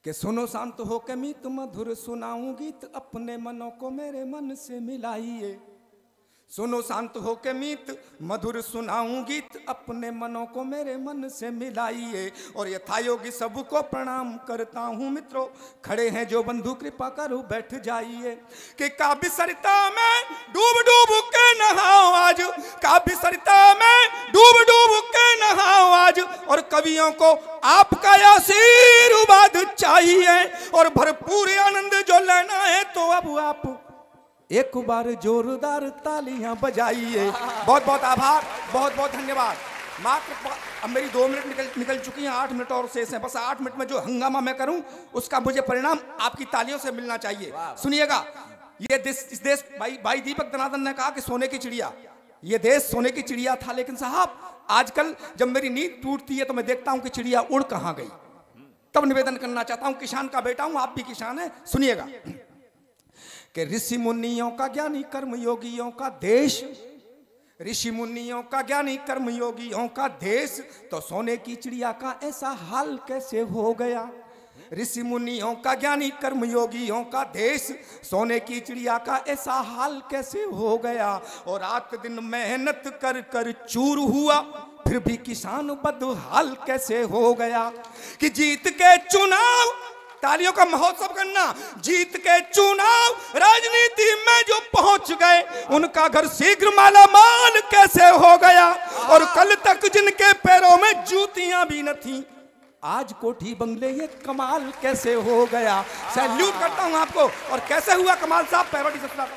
कि सुनो शांत हो के मीत मधुर सुनाऊं गीत, अपने मनों को मेरे मन से मिलाइए। सुनो शांत हो के मीत मधुर सुनाऊं गीत, अपने मनों को मेरे मन से मिलाइए। और यथायोगी सबको प्रणाम करता हूँ मित्रों, खड़े हैं जो बंधु कृपा करो बैठ जाइए। कि काव्य सरिता में डूब डूब के नहाओ आज, काव्य सरिता में डूब डूब के नहाओ आज। और कवियों को आपका आशीर्वाद चाहिए, और भरपूर आनंद जो लेना है तो अब आप एक बार जोरदार तालियां बजाइए। बहुत बहुत आभार, बहुत बहुत धन्यवाद। मात्र अब मेरी 2 मिनट निकल चुकी हैं, 8 मिनट और शेष हैं। बस 8 मिनट में जो हंगामा मैं करूं उसका मुझे परिणाम आपकी तालियों से मिलना चाहिए। सुनिएगा, ये इस देश भाई दीपक दनादन ने कहा कि सोने की चिड़िया, ये देश सोने की चिड़िया था, लेकिन साहब आजकल जब मेरी नींद टूटती है तो मैं देखता हूं कि चिड़िया उड़ कहां गई। तब निवेदन करना चाहता हूं, किसान का बेटा हूं, आप भी किसान हैं, सुनिएगा कि ऋषि मुनियों का ज्ञानी कर्म योगियों का देश, ऋषि मुनियों का ज्ञानी कर्म योगियों का देश, तो सोने की चिड़िया का ऐसा हाल कैसे हो गया। ऋषि मुनियों का ज्ञानी कर्म योगियों का देश, सोने की चिड़िया का ऐसा हाल कैसे हो गया। और रात दिन मेहनत कर कर चूर हुआ, फिर भी किसान बदहाल कैसे हो गया। कि जीत के चुनाव, तालियों का महोत्सव करना, जीत के चुनाव राजनीति में जो पहुंच गए, उनका घर शीघ्र माला माल कैसे हो गया। और कल तक जिनके पैरों में जूतियां भी न थी, आज कोठी बंगले ये कमाल कैसे हो गया। सैल्यूट करता हूं आपको। और कैसे हुआ कमाल साहब, पैरोडी सत्ता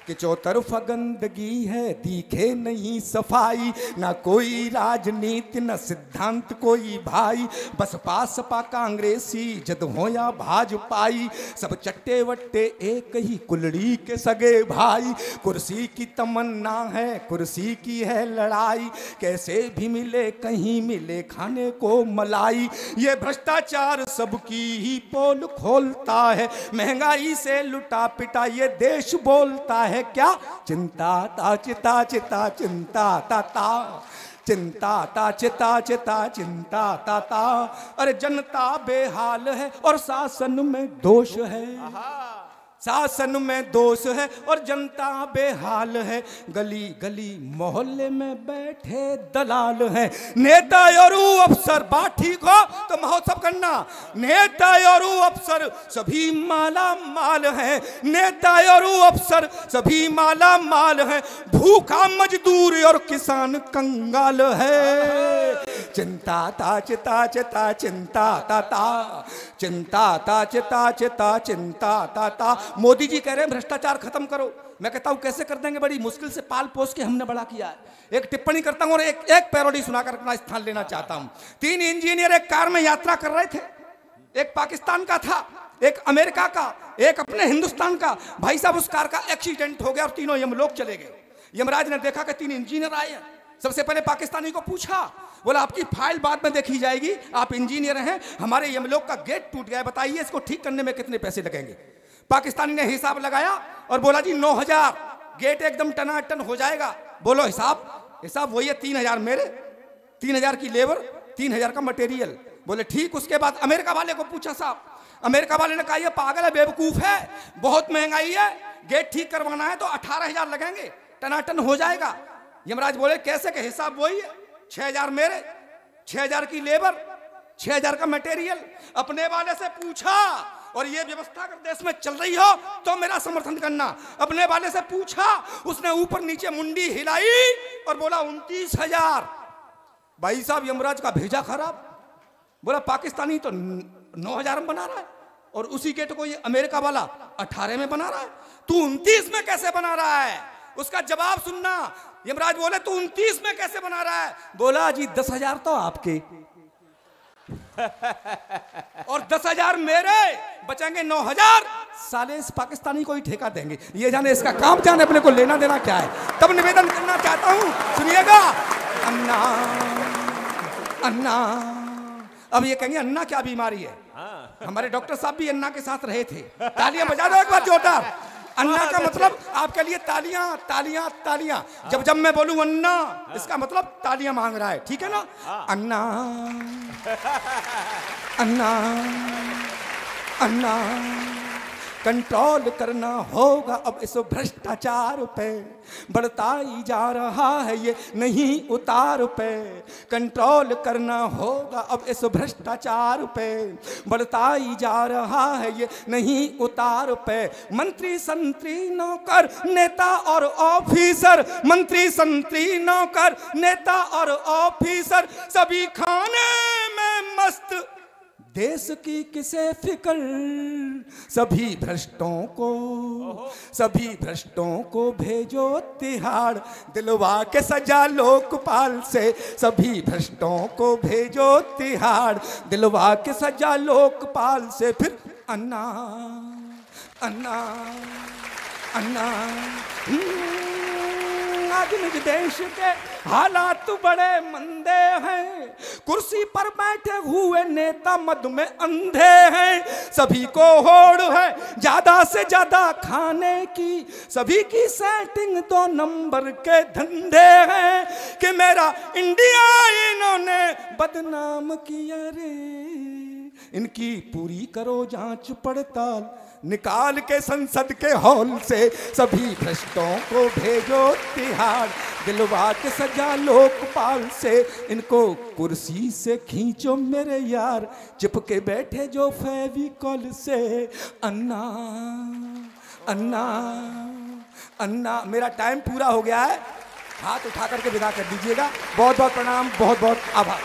कि चौतरफा गंदगी है, दिखे नहीं सफाई, ना कोई राजनीति न सिद्धांत कोई भाई। बसपा सपा कांग्रेसी जद हो या भाजपाई, सब चट्टे वट्टे एक ही कुलड़ी के सगे भाई। कुर्सी की तमन्ना है, कुर्सी की है लड़ाई, कैसे भी मिले कहीं मिले खाने को मलाई। ये भ्रष्टाचार सबकी ही पोल खोलता है, महंगाई से लुटा पिटा ये देश बोलता है क्या। चिंता ता चिता चिता चिंता ता ता, चिंता ता चिता चिता चिंता ता ता। अरे जनता बेहाल है और शासन में दोष है, शासन में दोष है और जनता बेहाल है। गली गली मोहल्ले में बैठे दलाल हैं, नेता और अफसर बात ठीक हो तो महोत्सव करना। नेता और अफसर सभी माला माल हैं, नेता और अफसर सभी माला माल हैं। भूखा मजदूर और किसान कंगाल है। चिंता ता चिता चिता चिंता ता ता, चिंता ता चिता चिता चिंता ता ता। मोदी जी कह रहे हैं भ्रष्टाचार खत्म करो, मैं कहता हूं कैसे कर देंगे, बड़ी मुश्किल से पाल पोस के हमने बड़ा किया है। एक टिप्पणी करता हूं और एक पैरोडी सुनाकर अपना स्थान लेना चाहता हूं। 3 इंजीनियर एक कार में यात्रा कर रहे थे, एक पाकिस्तान का था, एक अमेरिका का, एक अपने हिंदुस्तान का। भाई साहब उस कार का एक्सीडेंट हो गया और तीनों यमलोक चले गए। यमराज ने देखा कि 3 इंजीनियर आए हैं। सबसे पहले पाकिस्तानी को पूछा, बोला आपकी फाइल बाद में देखी जाएगी, आप इंजीनियर हैं, हमारे यमलोक का गेट टूट गया, बताइए इसको ठीक करने में कितने पैसे लगेंगे। पाकिस्तानी ने हिसाब लगाया और बोला जी 9000, गेट एकदम टनाटन हो जाएगा। बोलो हिसाब, हिसाब वही है 3000 मेरे, 3000 की लेबर, 3000 का मटेरियल। बोले ठीक। उसके बाद अमेरिका वाले को पूछा साहब, अमेरिका वाले ने कहा ये पागल है, बेवकूफ है, बहुत महंगाई है, गेट ठीक करवाना है तो 18000 लगेंगे, टनाटन हो जाएगा। यमराज बोले कैसे के हिसाब वही है, 6000 मेरे, 6000 की लेबर, 6000 का मटेरियल। अपने वाले से पूछा, और ये व्यवस्था अगर देश में चल रही हो तो मेरा समर्थन करना। अपने वाले से पूछा, उसने ऊपर नीचे मुंडी हिलाई और बोला 29000। भाई साहब यमराज का भेजा खराब, बोला पाकिस्तानी तो 9000 में बना रहा है और उसी गेट को ये अमेरिका वाला 18 में बना रहा है, तू 29 में कैसे बना रहा है। उसका जवाब सुनना। यमराज बोले तू 29 में कैसे बना रहा है। बोला जी 10000 तो आपके और 10000 मेरे, बचेंगे 9000। साले इस पाकिस्तानी को ही ठेका देंगे, ये जाने इसका काम जाने, अपने को लेना देना क्या है। तब निवेदन करना चाहता हूं, सुनिएगा। अन्ना अन्ना, अब ये कहेंगे अन्ना क्या बीमारी है। हमारे डॉक्टर साहब भी अन्ना के साथ रहे थे। तालियां बजा दो एक बार जोरदार। अन्ना का मतलब आपके लिए तालियां तालियां तालियां। जब जब मैं बोलूं अन्ना, इसका मतलब तालियां मांग रहा है, ठीक है ना। अन्ना अन्ना अन्ना कंट्रोल करना होगा अब इस भ्रष्टाचार पे, बढ़ता ही जा रहा है ये नहीं उतार पे। कंट्रोल करना होगा अब इस भ्रष्टाचार पे, बढ़ता ही जा रहा है ये नहीं उतार पे। मंत्री संतरी नौकर नेता और ऑफिसर, मंत्री संतरी नौकर नेता और ऑफिसर सभी खाने में मस्त, देश की किसे फिक्र, सभी भ्रष्टों को भेजो तिहाड़, दिलवा के सजा लोकपाल से सभी भ्रष्टों को भेजो तिहाड़, दिलवा के सजा लोकपाल से। फिर अन्ना अन्ना अन्ना आज निज देश के हालात बड़े मंदे हैं, कुर्सी पर बैठे हुए नेता मद में अंधे हैं। सभी को होड़ है ज्यादा से ज्यादा खाने की, सभी की सेटिंग 2 नंबर के धंधे हैं कि मेरा इंडिया इन्होंने बदनाम किया रे। इनकी पूरी करो जांच पड़ताल, निकाल के संसद के हॉल से सभी भ्रष्टों को भेजो तिहाड़, दिलवा के सजा लोकपाल से इनको कुर्सी से खींचो मेरे यार, चिपके बैठे जो फेविकॉल से। अन्ना अन्ना अन्ना मेरा टाइम पूरा हो गया है, हाथ उठा करके विदा कर दीजिएगा। बहुत बहुत प्रणाम, बहुत बहुत आभार।